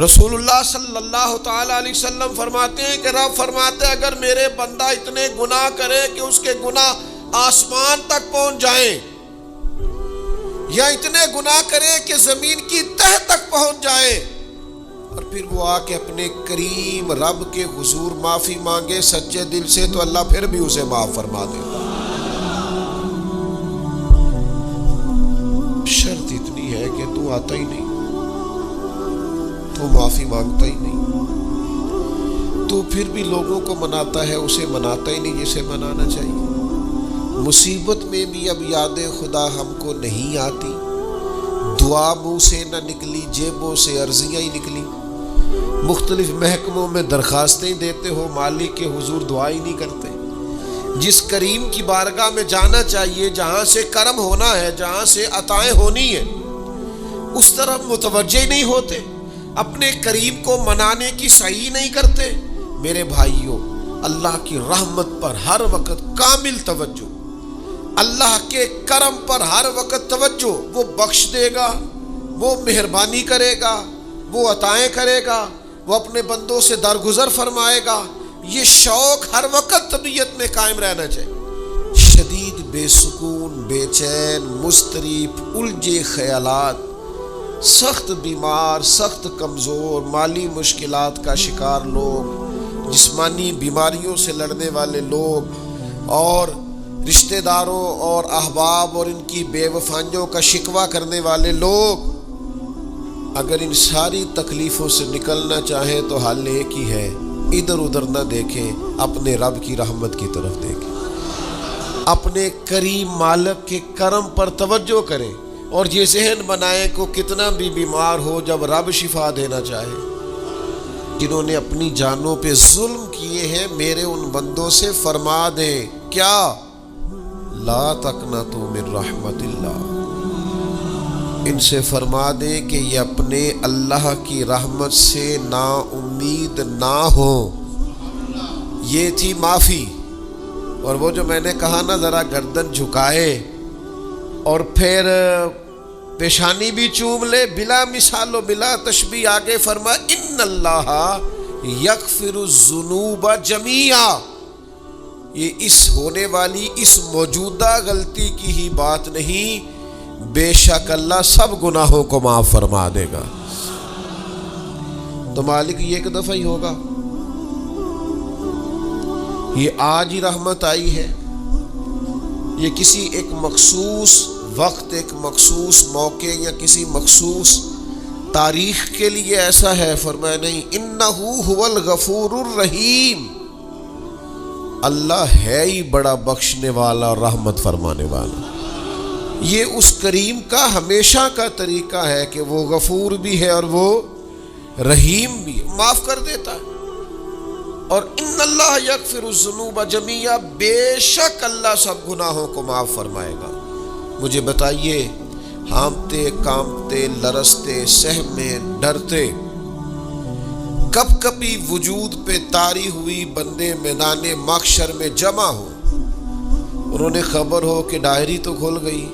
رسول اللہ صلی اللہ تعالی علیہ وسلم فرماتے ہیں کہ رب فرماتے ہیں اگر میرے بندہ اتنے گناہ کرے کہ اس کے گناہ آسمان تک پہنچ جائیں، یا اتنے گناہ کرے کہ زمین کی تہ تک پہنچ جائیں، اور پھر وہ آ کے اپنے کریم رب کے حضور معافی مانگے سچے دل سے، تو اللہ پھر بھی اسے معاف فرما دیتا۔ شرط اتنی ہے کہ تو آتا ہی نہیں، تو معافی مانگتا ہی نہیں، تو پھر بھی لوگوں کو مناتا ہے، اسے مناتا ہی نہیں جسے منانا چاہیے۔ مصیبت میں بھی اب یاد خدا ہم کو نہیں آتی، دعا منہ سے نہ نکلی، جیبوں سے عرضیاں ہی نکلی، مختلف محکموں میں درخواستیں دیتے ہو، مالک کے حضور دعا ہی نہیں کرتے۔ جس کریم کی بارگاہ میں جانا چاہیے، جہاں سے کرم ہونا ہے، جہاں سے عطائیں ہونی ہے، اس طرف متوجہ نہیں ہوتے، اپنے کریم کو منانے کی صحیح نہیں کرتے۔ میرے بھائیوں، اللہ کی رحمت پر ہر وقت کامل توجہ، اللہ کے کرم پر ہر وقت توجہ، وہ بخش دے گا، وہ مہربانی کرے گا، وہ عطائیں کرے گا، وہ اپنے بندوں سے درگزر فرمائے گا، یہ شوق ہر وقت طبیعت میں قائم رہنا چاہیے۔ شدید بے سکون، بے چین، مضطرب، الجھے خیالات، سخت بیمار، سخت کمزور، مالی مشکلات کا شکار لوگ، جسمانی بیماریوں سے لڑنے والے لوگ، اور رشتہ داروں اور احباب اور ان کی بے وفائیوں کا شکوہ کرنے والے لوگ، اگر ان ساری تکلیفوں سے نکلنا چاہیں تو حل ایک ہی ہے، ادھر ادھر نہ دیکھیں، اپنے رب کی رحمت کی طرف دیکھیں، اپنے کریم مالک کے کرم پر توجہ کریں، اور یہ ذہن بنائیں کہ کتنا بھی بیمار ہو، جب رب شفا دینا چاہے۔ جنہوں نے اپنی جانوں پہ ظلم کیے ہیں، میرے ان بندوں سے فرما دیں کیا؟ لا تقنطوا من رحمت اللہ، ان سے فرما دیں کہ یہ اپنے اللہ کی رحمت سے نا امید نہ ہو۔ یہ تھی معافی۔ اور وہ جو میں نے کہا نا ذرا گردن جھکائے اور پھر پیشانی بھی چوم لے، بلا مثال و بلا تشبیہ آگے فرما ان اللہ یغفر الذنوب جمیعا، یہ اس ہونے والی اس موجودہ غلطی کی ہی بات نہیں، بے شک اللہ سب گناہوں کو معاف فرما دے گا۔ تو مالک یہ ایک دفعہ ہی ہوگا، یہ آج ہی رحمت آئی ہے، یہ کسی ایک مخصوص وقت، ایک مخصوص موقع یا کسی مخصوص تاریخ کے لیے ایسا ہے؟ فرمایا نہیں، انہو هو الغفور الرحیم، اللہ ہے ہی بڑا بخشنے والا اور رحمت فرمانے والا۔ یہ اس کریم کا ہمیشہ کا طریقہ ہے کہ وہ غفور بھی ہے اور وہ رحیم بھی ہے، معاف کر دیتا ہے۔ اور ان اللہ یغفر الذنوب جمیعا، بے شک اللہ سب گناہوں کو معاف فرمائے گا۔ مجھے بتائیے، ہانپتے کانپتے لرزتے سہمے ڈرتے کب کبھی وجود پہ طاری ہوئی بندے میدان محشر میں جمع ہو، انہوں نے خبر ہو کہ ڈائری تو کھل گئی،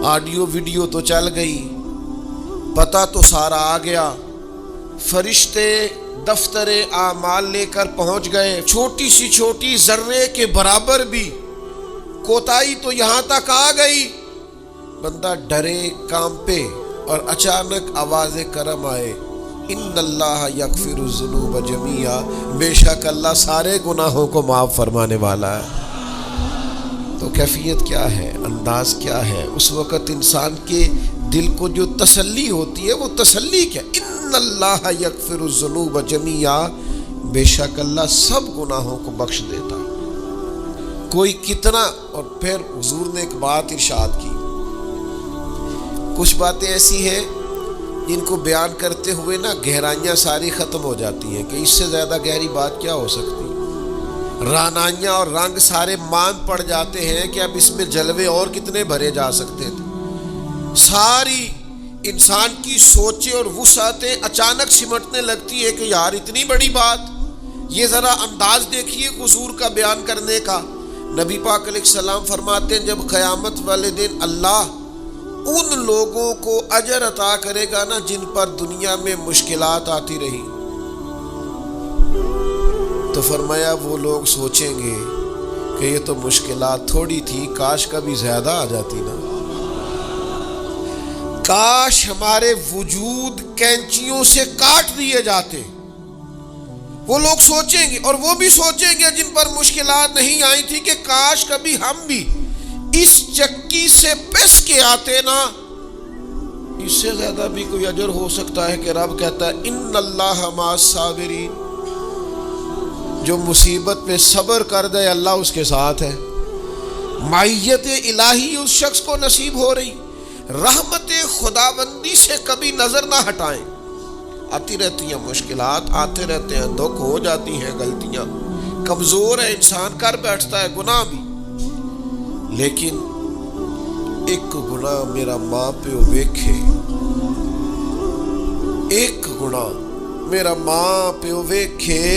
آڈیو ویڈیو تو چل گئی، پتہ تو سارا آ گیا، فرشتے دفتر اعمال لے کر پہنچ گئے، چھوٹی سی چھوٹی ذرے کے برابر بھی کوتاہی تو یہاں تک آ گئی، بندہ ڈرے کانپے، اور اچانک آواز کرم آئے، ان اللہ یغفر الذنوب جمیعا، بے شک اللہ سارے گناہوں کو معاف فرمانے والا ہے۔ تو کیفیت کیا ہے، انداز کیا ہے؟ اس وقت انسان کے دل کو جو تسلی ہوتی ہے، وہ تسلی کیا؟ ان اللہ یغفر الذنوب جمیعا، بے شک اللہ سب گناہوں کو بخش دیتا ہے۔ کوئی کتنا، اور پھر حضور نے ایک بات ارشاد کی، کچھ باتیں ایسی ہیں جن کو بیان کرتے ہوئے نا گہرائیاں ساری ختم ہو جاتی ہیں کہ اس سے زیادہ گہری بات کیا ہو سکتی، رانائیاں اور رنگ سارے مان پڑ جاتے ہیں کہ اب اس میں جلوے اور کتنے بھرے جا سکتے تھے۔ ساری انسان کی سوچیں اور وسعتیں اچانک سمٹنے لگتی ہے کہ یار اتنی بڑی بات، یہ ذرا انداز دیکھیے حضور کا بیان کرنے کا۔ نبی پاک علیہ السلام فرماتے ہیں جب قیامت والے دن اللہ ان لوگوں کو اجر عطا کرے گا نا جن پر دنیا میں مشکلات آتی رہی. تو فرمایا وہ لوگ سوچیں گے کہ یہ تو مشکلات تھوڑی تھی، کاش کبھی زیادہ آ جاتی نا، کاش ہمارے وجود کینچیوں سے کاٹ دیے جاتے. وہ لوگ سوچیں گے، اور وہ بھی سوچیں گے جن پر مشکلات نہیں آئی تھی کہ کاش کبھی ہم بھی اس چکی سے پس کے آتے نا. اس سے زیادہ بھی کوئی اجر ہو سکتا ہے کہ رب کہتا ہے ان اللہ مع الصابرین، جو مصیبت میں صبر کر دے اللہ اس کے ساتھ ہے. معیت الہی اس شخص کو نصیب ہو رہی. رحمت خداوندی سے کبھی نظر نہ ہٹائیں. آتی رہتی ہیں مشکلات، آتے رہتے ہیں دکھ، ہو جاتی ہیں غلطیاں، کمزور ہے انسان، کر بیٹھتا ہے گناہ بھی. لیکن ایک گناہ میرا ماں پیو ویکھے، ایک گناہ میرا ماں پیو ویکھے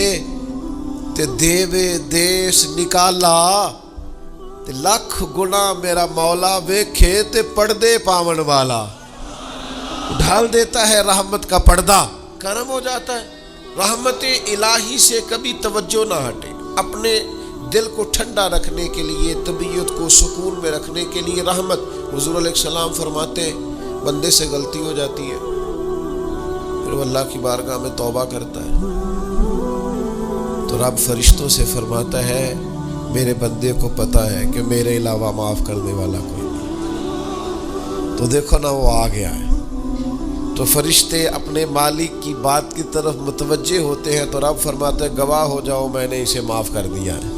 تے دیوے دیس نکالا، تے لکھ گناہ میرا مولا ویکھے تے پردے پاون والا. ڈھال دیتا ہے رحمت کا پردہ، کرم ہو جاتا ہے. رحمت الہی سے کبھی توجہ نہ ہٹے. اپنے دل کو ٹھنڈا رکھنے کے لیے، طبیعت کو سکون میں رکھنے کے لیے رحمت. حضور علیہ السلام فرماتے ہیں بندے سے غلطی ہو جاتی ہے، پھر وہ اللہ کی بارگاہ میں توبہ کرتا ہے تو رب فرشتوں سے فرماتا ہے میرے بندے کو پتہ ہے کہ میرے علاوہ معاف کرنے والا کوئی نہیں. تو دیکھو نا وہ آ گیا ہے. تو فرشتے اپنے مالک کی بات کی طرف متوجہ ہوتے ہیں تو رب فرماتا ہے گواہ ہو جاؤ میں نے اسے معاف کر دیا ہے.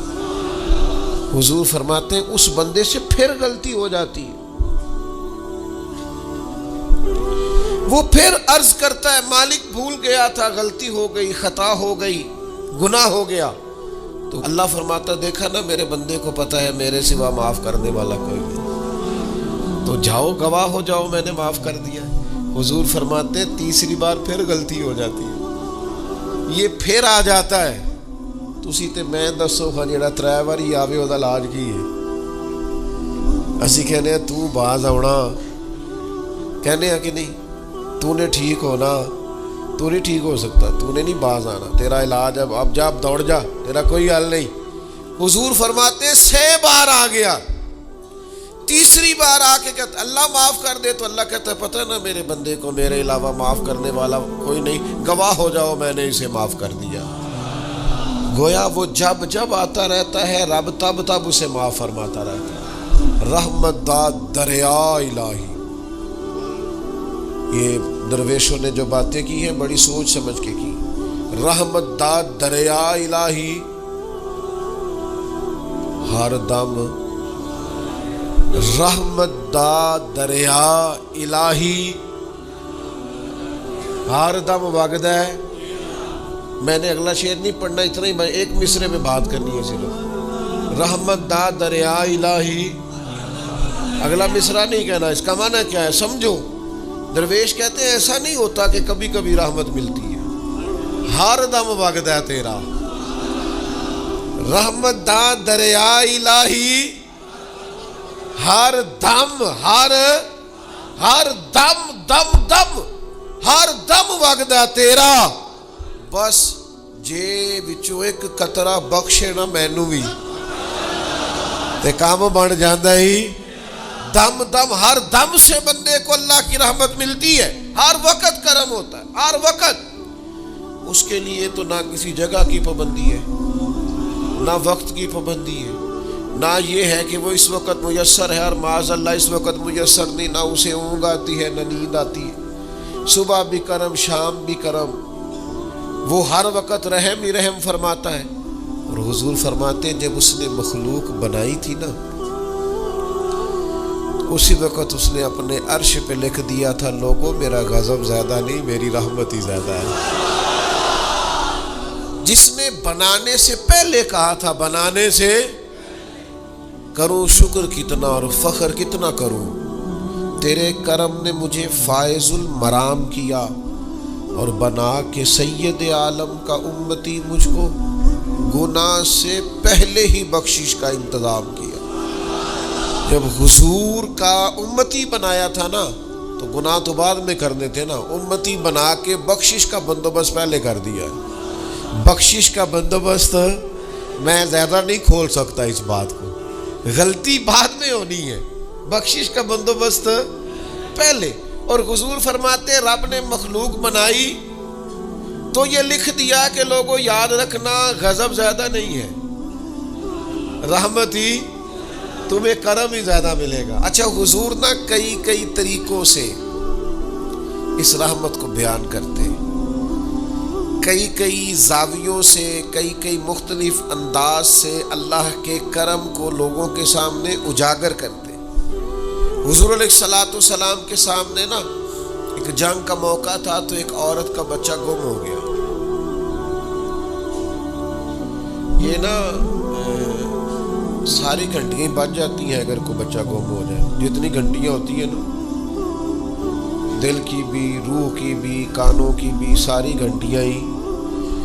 حضور فرماتے ہیں اس بندے سے پھر غلطی ہو جاتی ہے، وہ پھر عرض کرتا ہے مالک بھول گیا تھا، غلطی ہو گئی، خطا ہو گئی، گناہ ہو گیا. تو اللہ فرماتا دیکھا نا میرے بندے کو پتہ ہے میرے سوا معاف کرنے والا کوئی نہیں، تو جاؤ گواہ ہو جاؤ میں نے معاف کر دیا. حضور فرماتے تیسری بار پھر غلطی ہو جاتی ہے، یہ پھر آ جاتا ہے. تسی تے میں دسو ہاں جڑا 3 واری آوے وہ علاج کی ہے. اسی کہنے ہیں تو باز آنا، کہنے ہیں کہ نہیں تو نے ٹھیک ہونا، تو نہیں ٹھیک ہو سکتا، تو نے نہیں باز آنا، تیرا علاج اب جا، اب دوڑ جا، تیرا کوئی حل نہیں. حضور فرماتے 6 بار آ گیا، تیسری بار آ کے کہتا اللہ معاف کر دے، تو اللہ کہتا ہے پتہ نا میرے بندے کو میرے علاوہ معاف کرنے والا کوئی نہیں، گواہ ہو جاؤ میں نے اسے معاف کر دیا. گویا وہ جب جب آتا رہتا ہے رب تب تب اسے معاف فرماتا رہتا ہے. رحمت دا دریا الہی. یہ درویشوں نے جو باتیں کی ہیں بڑی سوچ سمجھ کے کی. رحمت دا دریا الہی ہر دم، رحمت دا دریا الہی ہر دم وگدا ہے. میں نے اگلا شعر نہیں پڑھنا، اتنا ہی میں ایک مصرے میں بات کرنی ہے صرف. رحمت دا دریا الہی، اگلا مصرع نہیں کہنا. اس کا معنی کیا ہے سمجھو. درویش کہتے ہیں ایسا نہیں ہوتا کہ کبھی کبھی رحمت ملتی ہے، ہر دم وگدا ہے تیرا. رحمت دا دریا الہی ہر دم، ہر دم دم دم ہر دم وگدا تیرا. بس جے وچوں ایک قطرہ بخشے نا مینوں بھی تے کام بن جاندا ہی. دم دم ہر دم سے بندے کو اللہ کی رحمت ملتی ہے. ہر وقت کرم ہوتا ہے، ہر وقت. اس کے لیے تو نہ کسی جگہ کی پابندی ہے، نہ وقت کی پابندی ہے، نہ یہ ہے کہ وہ اس وقت میسر ہے اور معاذ اللہ اس وقت میسر نہیں. نہ اسے اونگ آتی ہے نہ نیند آتی ہے. صبح بھی کرم شام بھی کرم. وہ ہر وقت رحم ہی رحم فرماتا ہے. اور حضور فرماتے ہیں جب اس نے مخلوق بنائی تھی نا اسی وقت اس نے اپنے عرش پہ لکھ دیا تھا لوگوں میرا غضب زیادہ نہیں میری رحمت ہی زیادہ ہے. جس نے بنانے سے پہلے کہا تھا بنانے سے کروں شکر کتنا اور فخر کتنا کروں، تیرے کرم نے مجھے فائز المرام کیا اور بنا کے سید عالم کا امتی مجھ کو گناہ سے پہلے ہی بخشش کا انتظام کیا. جب حضور کا امتی بنایا تھا نا تو گناہ تو بعد میں کرنے تھے نا، امتی بنا کے بخشش کا بندوبست پہلے کر دیا ہے۔ بخشش کا بندوبست میں زیادہ نہیں کھول سکتا اس بات کو، غلطی بعد میں ہونی ہے، بخشش کا بندوبست پہلے۔ اور حضور فرماتے رب نے مخلوق بنائی تو یہ لکھ دیا کہ لوگوں یاد رکھنا غضب زیادہ نہیں ہے، رحمت ہی، تمہیں کرم ہی زیادہ ملے گا۔ اچھا حضور نا کئی طریقوں سے اس رحمت کو بیان کرتے ہیں، کئی زاویوں سے، کئی مختلف انداز سے اللہ کے کرم کو لوگوں کے سامنے اجاگر کرتے۔ حضور علیہ الصلوۃ والسلام کے سامنے نا ایک جنگ کا موقع تھا تو ایک عورت کا بچہ گم ہو گیا۔ یہ نا ساری گھنٹیاں بج جاتی ہیں اگر کوئی بچہ گم ہو جائے، جتنی گھنٹیاں ہوتی ہیں نا، دل کی بھی، روح کی بھی، کانوں کی بھی، ساری گھنٹیاں ہی،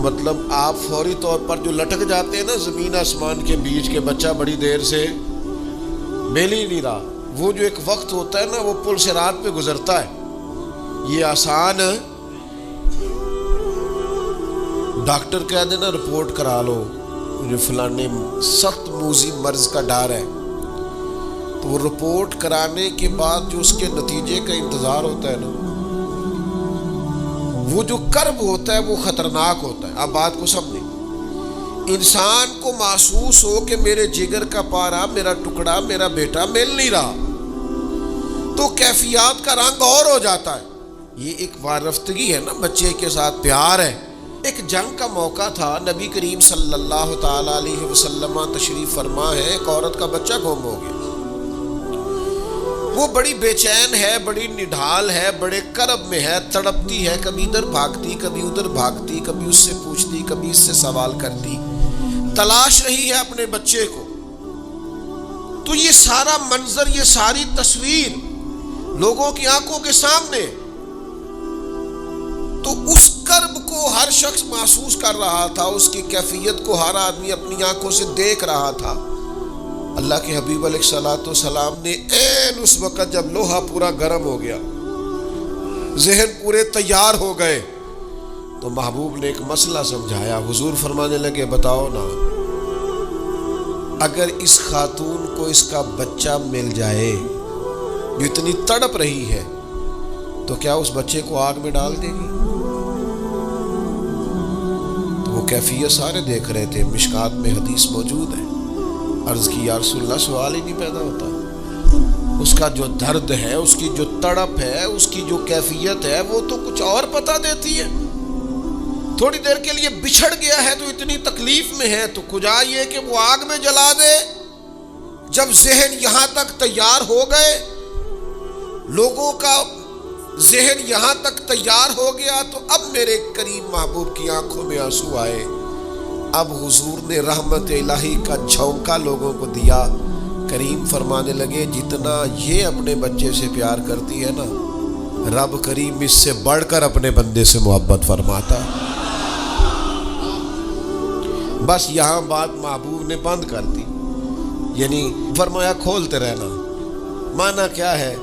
مطلب آپ فوری طور پر جو لٹک جاتے ہیں نا زمین آسمان کے بیچ کے، بچہ بڑی دیر سے مل ہی نہیں رہا، وہ جو ایک وقت ہوتا ہے نا وہ پل صراط پہ گزرتا ہے، یہ آسان ڈاکٹر کہہ دینا رپورٹ کرا لو مجھے فلانے سخت موذی مرض کا ڈر ہے، تو وہ رپورٹ کرانے کے بعد جو اس کے نتیجے کا انتظار ہوتا ہے نا، وہ جو کرب ہوتا ہے وہ خطرناک ہوتا ہے۔ آپ بات کو سمجھیں، انسان کو محسوس ہو کہ میرے جگر کا پارا، میرا ٹکڑا، میرا بیٹا مل نہیں رہا، تو کیفیات کا رنگ اور ہو جاتا ہے۔ یہ ایک وارفتگی ہے نا، بچے کے ساتھ پیار ہے۔ ایک جنگ کا موقع تھا، نبی کریم صلی اللہ تعالی علیہ وسلم تشریف فرما ہے، ایک عورت کا بچہ گم ہو گیا، وہ بڑی بے چین ہے، بڑی نڈھال ہے، بڑے کرب میں ہے، تڑپتی ہے، کبھی ادھر بھاگتی، کبھی ادھر بھاگتی، کبھی اس سے پوچھتی، کبھی اس سے سوال کرتی، تلاش رہی ہے اپنے بچے کو۔ تو یہ سارا منظر، یہ ساری تصویر لوگوں کی آنکھوں کے سامنے، تو اس کرب کو ہر شخص محسوس کر رہا تھا، اس کی کیفیت کو ہر آدمی اپنی آنکھوں سے دیکھ رہا تھا۔ اللہ کے حبیب علیہ الصلوۃ والسلام نے عین اس وقت جب لوہا پورا گرم ہو گیا، ذہن پورے تیار ہو گئے، تو محبوب نے ایک مسئلہ سمجھایا۔ حضور فرمانے لگے بتاؤ نا، اگر اس خاتون کو اس کا بچہ مل جائے جو اتنی تڑپ رہی ہے، تو کیا اس بچے کو آگ میں ڈال دے گی؟ تو وہ کیفیت سارے دیکھ رہے تھے، مشکات میں حدیث موجود ہے۔ عرض کی یا رسول اللہ، سوال ہی نہیں پیدا ہوتا، اس کا جو درد ہے، اس کی جو تڑپ ہے، اس کی جو کیفیت ہے، وہ تو کچھ اور پتہ دیتی ہے۔ تھوڑی دیر کے لیے بچھڑ گیا ہے تو اتنی تکلیف میں ہے، تو کجا یہ کہ وہ آگ میں جلا دے۔ جب ذہن یہاں تک تیار ہو گئے، لوگوں کا ذہن یہاں تک تیار ہو گیا، تو اب میرے کریم محبوب کی آنکھوں میں آنسو آئے۔ اب حضور نے رحمت الہی کا جھونکا لوگوں کو دیا۔ کریم فرمانے لگے جتنا یہ اپنے بچے سے پیار کرتی ہے نا، رب کریم اس سے بڑھ کر اپنے بندے سے محبت فرماتا ہے۔ بس یہاں بات محبوب نے بند کر دی، یعنی فرمایا کھولتے رہنا۔ معنی کیا ہے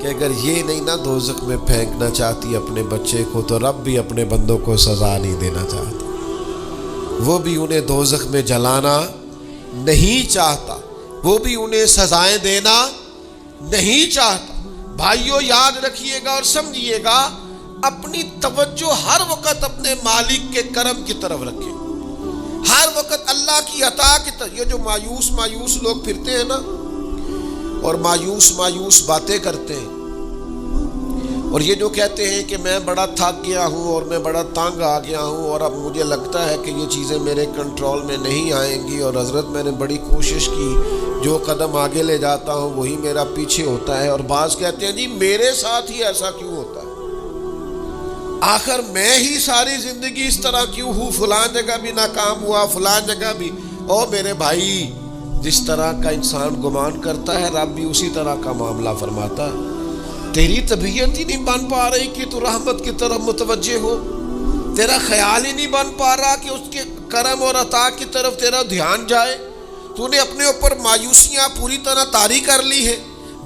کہ اگر یہ نہیں نا دوزخ میں پھینکنا چاہتی اپنے بچے کو، تو رب بھی اپنے بندوں کو سزا نہیں دینا چاہتا، وہ بھی انہیں دوزخ میں جلانا نہیں چاہتا، وہ بھی انہیں سزائیں دینا نہیں چاہتا۔ بھائیو یاد رکھیے گا اور سمجھیے گا، اپنی توجہ ہر وقت اپنے مالک کے کرم کی طرف رکھیں، ہر وقت اللہ کی عطا کی طرف۔ یہ جو مایوس لوگ پھرتے ہیں نا اور مایوس باتیں کرتے ہیں، اور یہ جو کہتے ہیں کہ میں بڑا تھک گیا ہوں اور میں بڑا تنگ آ گیا ہوں اور اب مجھے لگتا ہے کہ یہ چیزیں میرے کنٹرول میں نہیں آئیں گی، اور حضرت میں نے بڑی کوشش کی، جو قدم آگے لے جاتا ہوں وہی میرا پیچھے ہوتا ہے، اور بعض کہتے ہیں جی میرے ساتھ ہی ایسا کیوں ہوتا ہے، آخر میں ہی ساری زندگی اس طرح کیوں ہوں، فلاں جگہ بھی ناکام ہوا، فلاں جگہ بھی۔ او میرے بھائی، جس طرح کا انسان گمان کرتا ہے رب بھی اسی طرح کا معاملہ فرماتا ہے۔ تیری طبیعت ہی نہیں بن پا رہی کہ تو رحمت کی طرف متوجہ ہو، تیرا خیال ہی نہیں بن پا رہا کہ اس کے کرم اور عطا کی طرف تیرا دھیان جائے، تو نے اپنے اوپر مایوسیاں پوری طرح طاری کر لی ہے.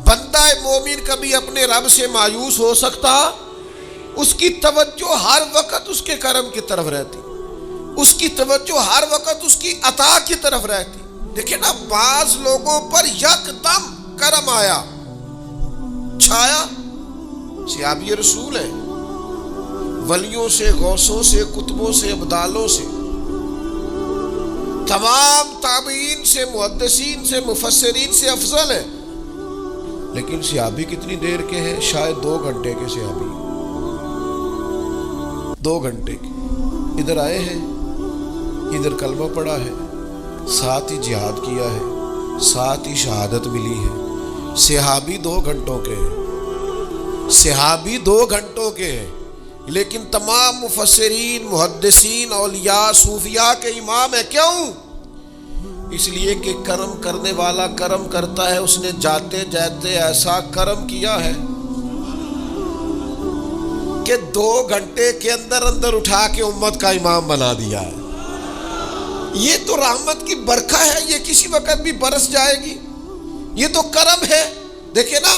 بندہ مومن کبھی اپنے رب سے مایوس ہو سکتا؟ اس کی توجہ ہر وقت اس کے کرم کی طرف رہتی، اس کی توجہ ہر وقت اس کی عطا کی طرف رہتی. دیکھیں نا، بعض لوگوں پر یکدم کرم آیا، چھایا. صحابی رسول ہے، ولیوں سے، غوثوں سے، قطبوں سے، ابدالوں سے، تمام تابعین سے، محدثین سے، مفسرین سے افضل ہے. لیکن صحابی کتنی دیر کے ہیں؟ شاید 2 گھنٹے کے صحابی، 2 گھنٹے کے. ادھر آئے ہیں، ادھر کلمہ پڑھا ہے، ساتھ ہی جہاد کیا ہے، ساتھ ہی شہادت ملی ہے. صحابی 2 گھنٹوں کے ہیں، صحابی 2 گھنٹوں کے ہیں. لیکن تمام مفسرین، محدثین، اولیاء، صوفیاء کے امام ہے. کیوں؟ اس لیے کہ کرم کرنے والا کرم کرتا ہے. اس نے جاتے جاتے ایسا کرم کیا ہے کہ 2 گھنٹے کے اندر اندر اٹھا کے امت کا امام بنا دیا ہے. یہ تو رحمت کی برکھا ہے، یہ کسی وقت بھی برس جائے گی. یہ تو کرم ہے. دیکھیں نا،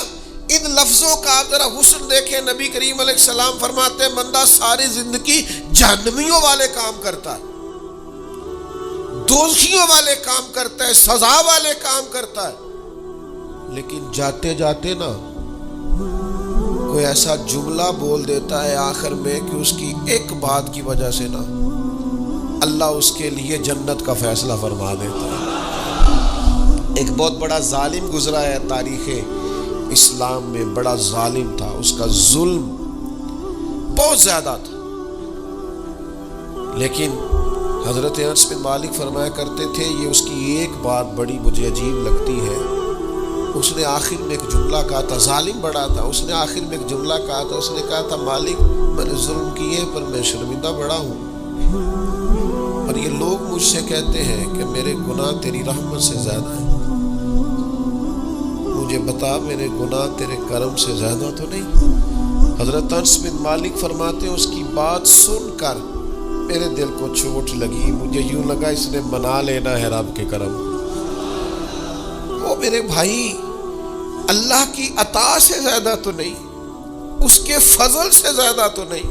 ان لفظوں کا آپ ذرا حسن دیکھیں. نبی کریم علیہ السلام فرماتے ہیں بندہ ساری زندگی جہنمیوں والے کام کرتا ہے، دوزخیوں والے کام کرتا ہے، سزا والے کام کرتا ہے، لیکن جاتے جاتے نا کوئی ایسا جملہ بول دیتا ہے آخر میں کہ اس کی ایک بات کی وجہ سے نا اللہ اس کے لیے جنت کا فیصلہ فرما دیتا ہے. ایک بہت بڑا ظالم گزرا ہے تاریخ اسلام میں، بڑا ظالم تھا، اس کا ظلم بہت زیادہ تھا. لیکن حضرت انس بن مالک فرمایا کرتے تھے، یہ اس کی ایک بات بڑی مجھے عجیب لگتی ہے. اس نے آخر میں ایک جملہ کہا تھا، ظالم بڑا تھا، اس نے آخر میں ایک جملہ کہا تھا. اس نے کہا تھا مالک میں نے ظلم کیے پر میں شرمندہ بڑا ہوں، اور یہ لوگ مجھ سے کہتے ہیں کہ میرے گناہ تیری رحمت سے زیادہ ہیں. مجھے بتا میرے گناہ تیرے کرم سے زیادہ تو نہیں؟ حضرت انس بن مالک فرماتے ہیں اس کی بات سن کر میرے دل کو چوٹ لگی. مجھے یوں لگا اس نے منا لینا ہے رب کے کرم. وہ میرے بھائی اللہ کی عطا سے زیادہ تو نہیں، اس کے فضل سے زیادہ تو نہیں.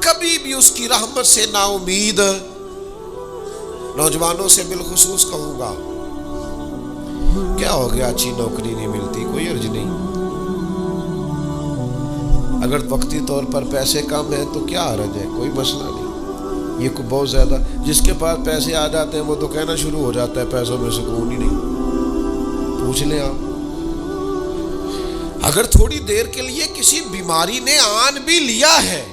کبھی بھی اس کی رحمت سے نا امید. نوجوانوں سے بالخصوص کہوں گا، کیا ہو گیا اچھی نوکری نہیں ملتی، کوئی عرض نہیں. اگر وقتی طور پر پیسے کم ہیں تو کیا حرج ہے، کوئی مسئلہ نہیں. یہ کو بہت زیادہ جس کے پاس پیسے آ جاتے ہیں وہ تو کہنا شروع ہو جاتا ہے پیسوں میں سکون ہی نہیں. پوچھ لیں آپ، اگر تھوڑی دیر کے لیے کسی بیماری نے آن بھی لیا ہے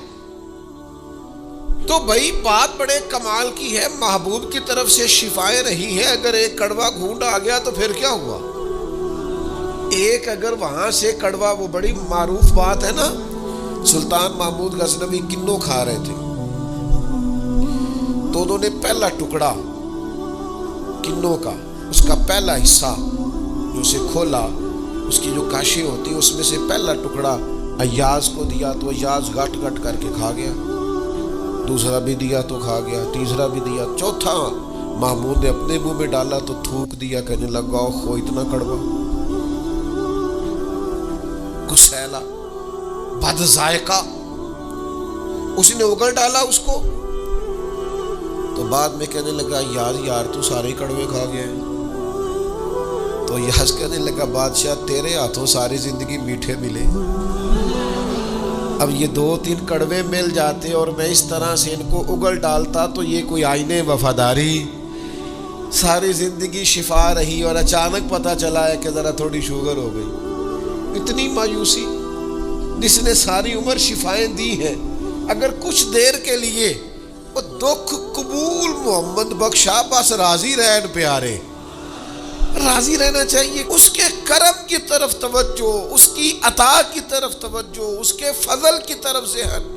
تو بھائی بات بڑے کمال کی ہے، محبوب کی طرف سے شفائیں رہی ہے. اگر ایک کڑوا گھونٹ آ گیا تو پھر کیا ہوا؟ ایک اگر وہاں سے کڑوا، وہ بڑی معروف بات ہے نا، سلطان محمود غزنوی کنو کھا رہے تھے تو انہوں نے پہلا ٹکڑا کنو کا، اس کا پہلا حصہ جو اسے کھولا، اس کی جو کاشیں ہوتی ہیں اس میں سے پہلا ٹکڑا ایاز کو دیا تو ایاز گٹ گٹ کر کے کھا گیا. دوسرا بھی دیا تو کھا گیا، تیسرا بھی دیا، چوتھا محمود نے اپنے منہ میں ڈالا تو تھوک دیا، کہنے لگا خو اتنا کڑوا، گسیلا، بد ذائقہ. اس نے اگل ڈالا اس کو تو بعد میں کہنے لگا یار تو سارے کڑوے کھا گئے. تو یاز کہنے لگا بادشاہ تیرے ہاتھوں ساری زندگی میٹھے ملے، اب یہ 2-3 کڑوے مل جاتے اور میں اس طرح سے ان کو اگل ڈالتا تو یہ کوئی آئینے وفاداری، ساری زندگی شفا رہی اور اچانک پتہ چلا ہے کہ ذرا تھوڑی شوگر ہو گئی. اتنی مایوسی جس نے ساری عمر شفائیں دی ہیں. اگر کچھ دیر کے لیے وہ دکھ قبول محمد بخشا، بس راضی رہن پیارے، راضی رہنا چاہیے. اس کے کرم کی طرف توجہ، اس کی عطا کی طرف توجہ، اس کے فضل کی طرف ذہن.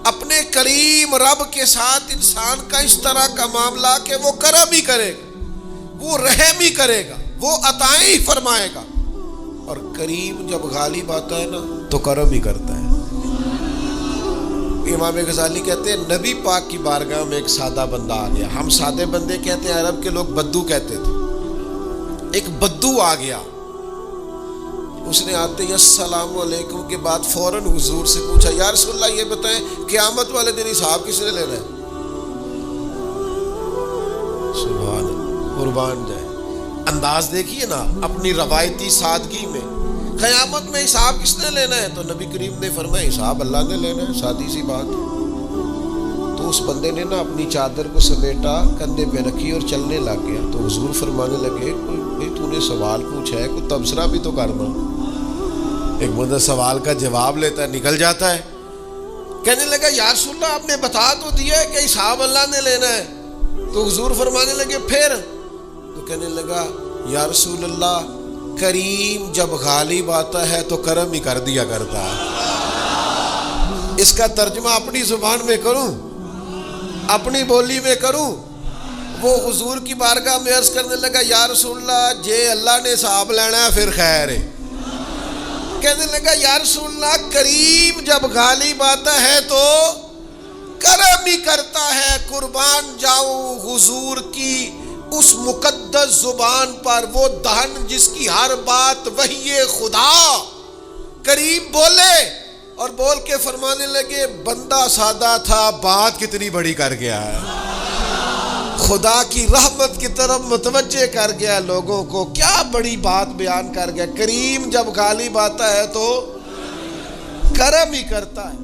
اپنے کریم رب کے ساتھ انسان کا اس طرح کا معاملہ کہ وہ کرم ہی کرے گا، وہ رحم ہی کرے گا، وہ عطائیں ہی فرمائے گا. اور کریم جب غالب آتا ہے نا تو کرم ہی کرتا ہے. امام غزالی کہتے ہیں نبی پاک کی بارگاہ میں ایک سادہ بندہ آ گیا. ہم سادے بندے کہتے ہیں، عرب کے لوگ بدو کہتے تھے. ایک بدو آ گیا، اس نے آتے ہی السلام علیکم کے بعد فوراً حضور سے پوچھا یا رسول اللہ یہ بتائیں قیامت والے دن حساب کس نے لینا ہے؟ سبحان اللہ، قربان جائے، انداز دیکھیے نا اپنی روایتی سادگی میں، قیامت میں حساب کس نے لینا ہے؟ تو نبی کریم نے فرمایا حساب اللہ نے لینا ہے، سادی سی بات۔ تو اس بندے نے نا اپنی چادر کو سمیٹا، کندھے پہ رکھی اور چلنے لگ گیا۔ تو حضور فرمانے لگے بھئی تو نے سوال پوچھا ہے، کوئی تبصرہ بھی تو کرنا۔ ایک بندہ سوال کا جواب لیتا ہے نکل جاتا ہے۔ کہنے لگا یا رسول اللہ آپ نے بتا تو دیا ہے کہ حساب اللہ نے لینا ہے۔ تو حضور فرمانے لگے پھر؟ تو کہنے لگا یا رسول اللہ کریم جب غالب آتا ہے تو کرم ہی کر دیا کرتا ہے۔ اس کا ترجمہ اپنی زبان میں کروں، اپنی بولی میں کروں؟ وہ حضور کی بارگاہ میں عرض کرنے لگا یا رسول اللہ جے اللہ نے حساب لینا ہے پھر خیر ہے۔ کہنے لگا یا رسول اللہ کریم جب غالب آتا ہے تو کرم ہی کرتا ہے۔ قربان جاؤں حضور کی اس مقدس زبان پر، وہ دہن جس کی ہر بات وحی خدا۔ کریم بولے اور بول کے فرمانے لگے بندہ سادہ تھا، بات کتنی بڑی کر گیا ہے، خدا کی رحمت کی طرف متوجہ کر گیا لوگوں کو، کیا بڑی بات بیان کر گیا۔ کریم جب غالب آتا ہے تو کرم ہی کرتا ہے۔